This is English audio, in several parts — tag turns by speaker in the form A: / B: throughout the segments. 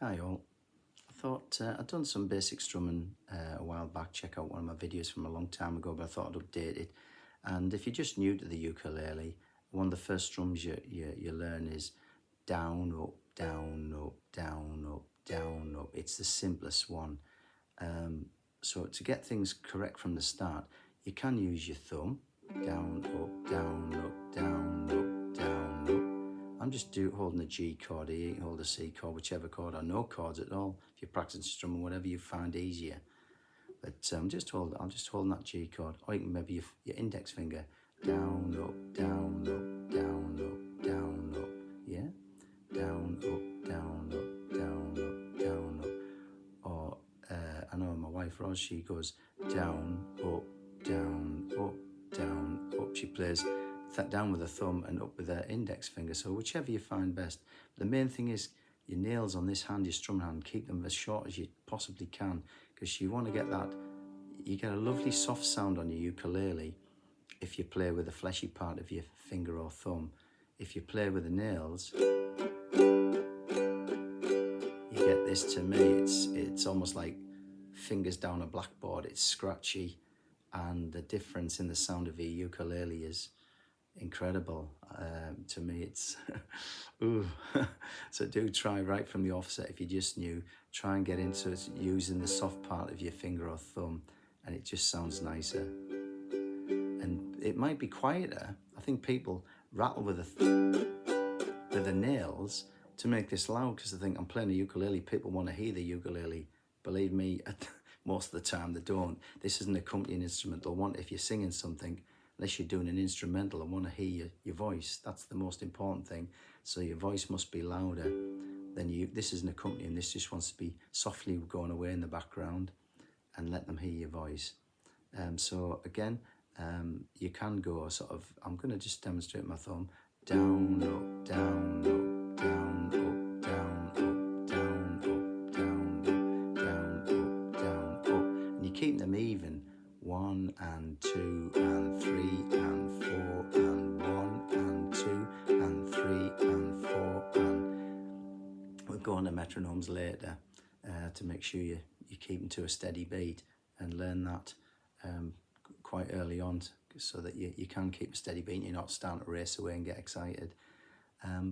A: Hi all. I thought I'd done some basic strumming a while back. Check out one of my videos from a long time ago, but I thought I'd update it. And if you're just new to the ukulele, one of the first strums you learn is down, up, down, up, down, up, down, up. It's the simplest one. So to get things correct from the start, you can use your thumb, down, up, down, up, down, up, down, up. I'm just holding the G chord here. You can hold the C chord, whichever chord, or no chords at all. If you're practicing strumming, whatever you find easier. But I'm just holding that G chord. Or you can maybe your index finger, down, up, down, up, down, up, down, up. Yeah? Down, up, down, up, down, up, down, up. Or I know my wife Roz, she goes down, up, down, up, down, up. She plays that down with her thumb and up with her index finger, so whichever you find best. The main thing is your nails on this hand, your strum hand, keep them as short as you possibly can, because you want to get that, you get a lovely soft sound on your ukulele if you play with the fleshy part of your finger or thumb. If you play with the nails, you get this. To me, it's almost like fingers down a blackboard. It's scratchy, and the difference in the sound of your ukulele is incredible. To me, it's ooh. So do try right from the offset. If you're just new, try and get into it using the soft part of your finger or thumb, and it just sounds nicer. And it might be quieter. I think people rattle with the nails to make this loud, because they think I'm playing a ukulele. People want to hear the ukulele. Believe me, most of the time they don't. This is an accompanying instrument. They'll want, if you're singing something, unless you're doing an instrumental, I want to hear your voice. That's the most important thing. So your voice must be louder than you. This is an accompanying. This just wants to be softly going away in the background and let them hear your voice. So again, you can go sort of, I'm going to just demonstrate my thumb. Down, up, down, up, down, up, down, up, down, up, down, up, down, up, down, up. And you keep them even. 1 and 2 and 3 and 4 and 1 and 2 and 3 and 4, and we'll go on to metronomes later to make sure you keep them to a steady beat, and learn that quite early on, so that you can keep a steady beat and you're not starting to race away and get excited.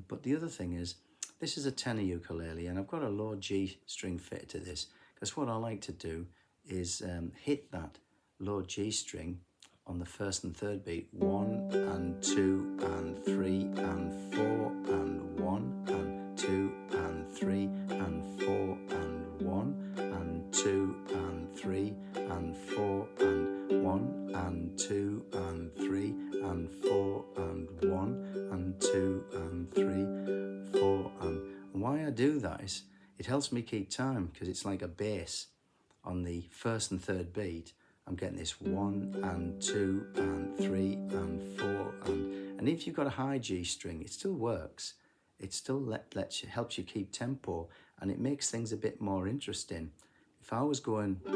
A: But the other thing is, this is a tenor ukulele, and I've got a low G string fitted to this, because what I like to do is hit that low G string on the first and third beat, 1 and 2 and 3 and 4 and 1 and 2 and 3 and 4 and 1 and 2 and 3 and 4 and 1 and 2 and 3 and 4 and 1 and 2 and 3, 4 and why I do that is it helps me keep time, because it's like a bass on the first and third beat. I'm getting this 1 and 2 and 3 and 4 and if you've got a high G string, it still works. It still helps you keep tempo, and it makes things a bit more interesting. If I was going 3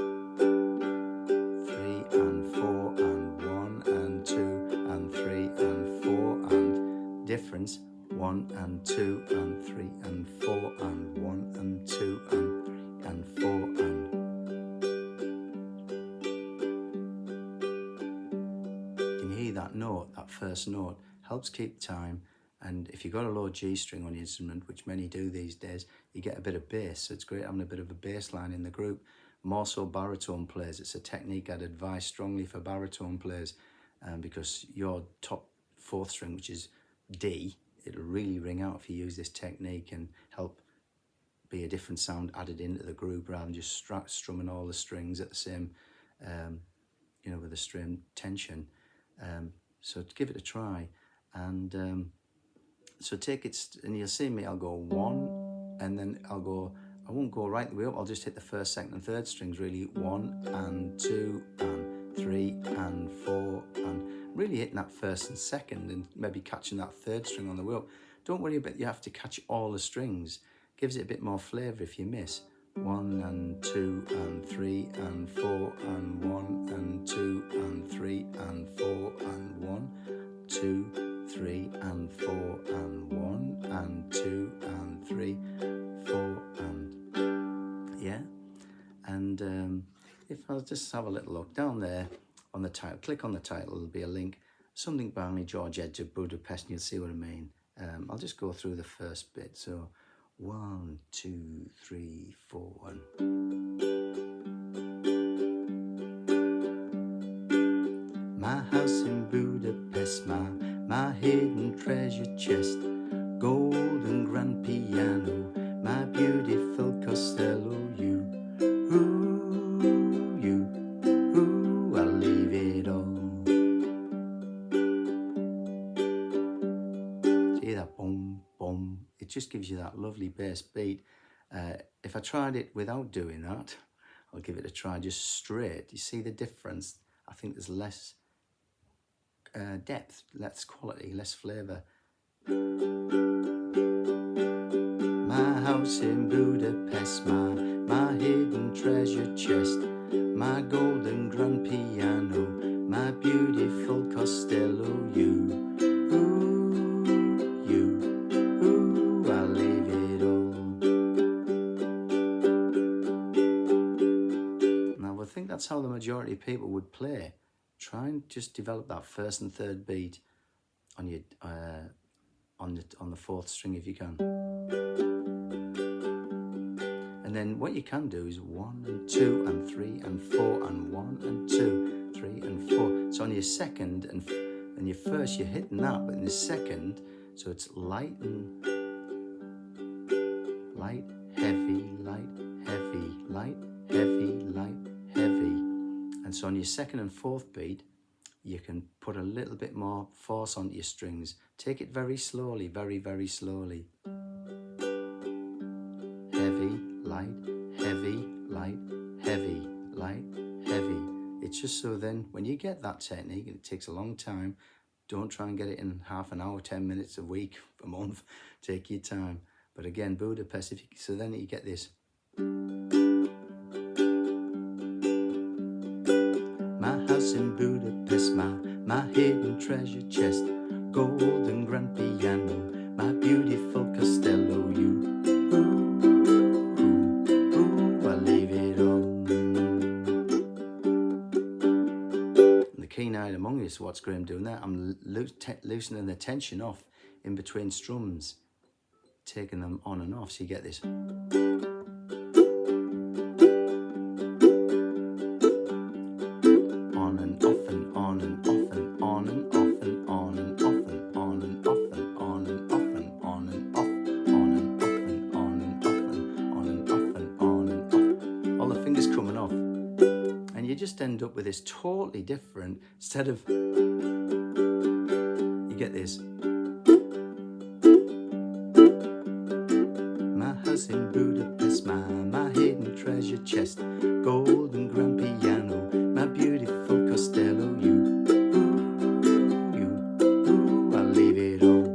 A: and 4 and 1 and 2 and 3 and 4 and difference, 1 and 2 and 3 and 4 and 1 and 2 and 3 and 4 and that note, that first note, helps keep time. And if you've got a low G string on your instrument, which many do these days, you get a bit of bass. So it's great having a bit of a bass line in the group. More so baritone players. It's a technique I'd advise strongly for baritone players, because your top fourth string, which is D, it'll really ring out if you use this technique, and help be a different sound added into the group, rather than just strumming all the strings at the same, with the string tension. So give it a try, and so take it, and you'll see me, I'll go 1, and then I won't go right the way up, I'll just hit the first, second and third strings really, 1 and 2 and 3 and 4, and really hitting that first and second, and maybe catching that third string on the way up. Don't worry about you have to catch all the strings, gives it a bit more flavour if you miss. 1 and 2 and 3 and 4 and 1 and 2 and 3 and 4 and 1, 2, 3 and 4 and 1 and 2 and 3, 4 and And if I just have a little look down there on the title, click on the title, there'll be a link, something by George Edge of Budapest, and you'll see what I mean. I'll just go through the first bit. So 1, 2, 3, 4, 1. My house in Budapest, my hidden treasure chest, golden grand piano, my beautiful costello, you, I'll leave it all. See that boom, boom? It just gives you that lovely bass beat. If I tried it without doing that, I'll give it a try just straight. You see the difference? I think there's less depth, less quality, less flavour. My house in Budapest, my hidden treasure chest, my golden grand piano, my beautiful costello, you, I'll leave it all. Now I think that's how the majority of people would play. Try and just develop that first and third beat on your on the fourth string if you can. And then what you can do is 1 and 2 and 3 and 4 and 1 and 2, 3 and 4. So on your second and your first you're hitting that, but in the second, so it's light and light, heavy, light, heavy, light, heavy, light, heavy. And so on your second and fourth beat, you can put a little bit more force onto your strings. Take it very slowly, very, very slowly. Heavy, light, heavy, light, heavy, light, heavy. It's just so then when you get that technique, and it takes a long time, don't try and get it in half an hour, 10 minutes, a week, a month. Take your time. But again, Budapest, so then you get this. My house in Budapest, my hidden treasure chest, golden grand piano, my beautiful costello, you, I'll leave it all. And the keen-eyed among you, so what's Graham doing there? I'm loosening the tension off in between strums, taking them on and off, so you get this. Just end up with this totally different, instead of, you get this. My house in Budapest, my hidden treasure chest, golden grand piano, my beautiful costello, you, I'll leave it all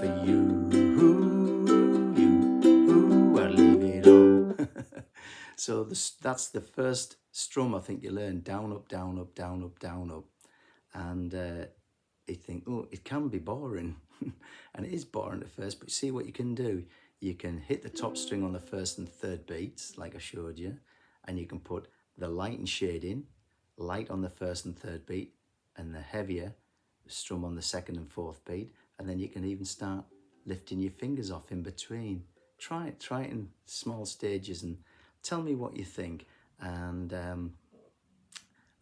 A: for you, I'll leave it all. So that's the first strum I think you learn, down, up, down, up, down, up, down, up. And you think, oh, it can be boring. And it is boring at first, but see what you can do. You can hit the top string on the first and third beats, like I showed you, and you can put the light and shade in, light on the first and third beat, and the heavier strum on the second and fourth beat, and then you can even start lifting your fingers off in between. Try it in small stages and tell me what you think. And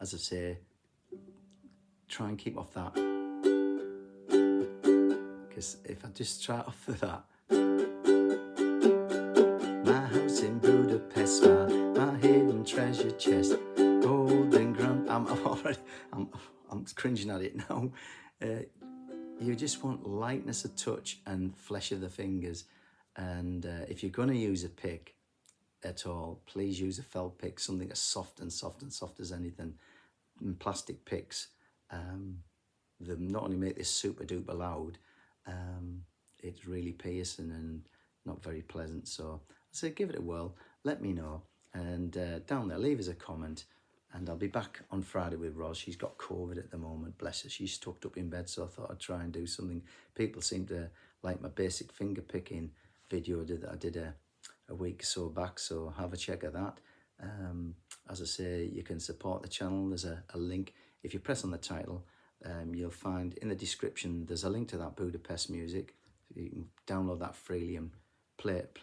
A: as I say, try and keep off that, because if I just try off of that, my house in Budapest, my hidden treasure chest, golden grand. I'm cringing at it now. You just want lightness of touch and flesh of the fingers. And if you're going to use a pick at all, please use a felt pick, something as soft and soft as anything. And plastic picks, they not only make this super duper loud, it's really piercing and not very pleasant. So I say give it a whirl, let me know, and down there leave us a comment, and I'll be back on Friday with Ros. She's got COVID at the moment, bless her. She's tucked up in bed, so I thought I'd try and do something. People seem to like my basic finger picking video that I did a a week or so back, so have a check of that. As I say, you can support the channel. There's a link. If you press on the title, you'll find in the description there's a link to that Budapest music. You can download that freely and play it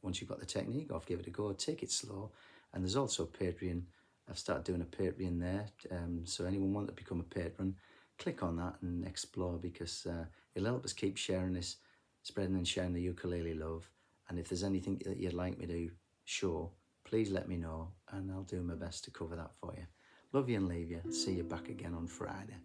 A: once you've got the technique off. Give it a go, take it slow. And there's also Patreon. I've started doing a Patreon there, so anyone want to become a patron, click on that and explore, because it'll help us keep sharing this, spreading and sharing the ukulele love. And if there's anything that you'd like me to show, please let me know and I'll do my best to cover that for you. Love you and leave you. See you back again on Friday.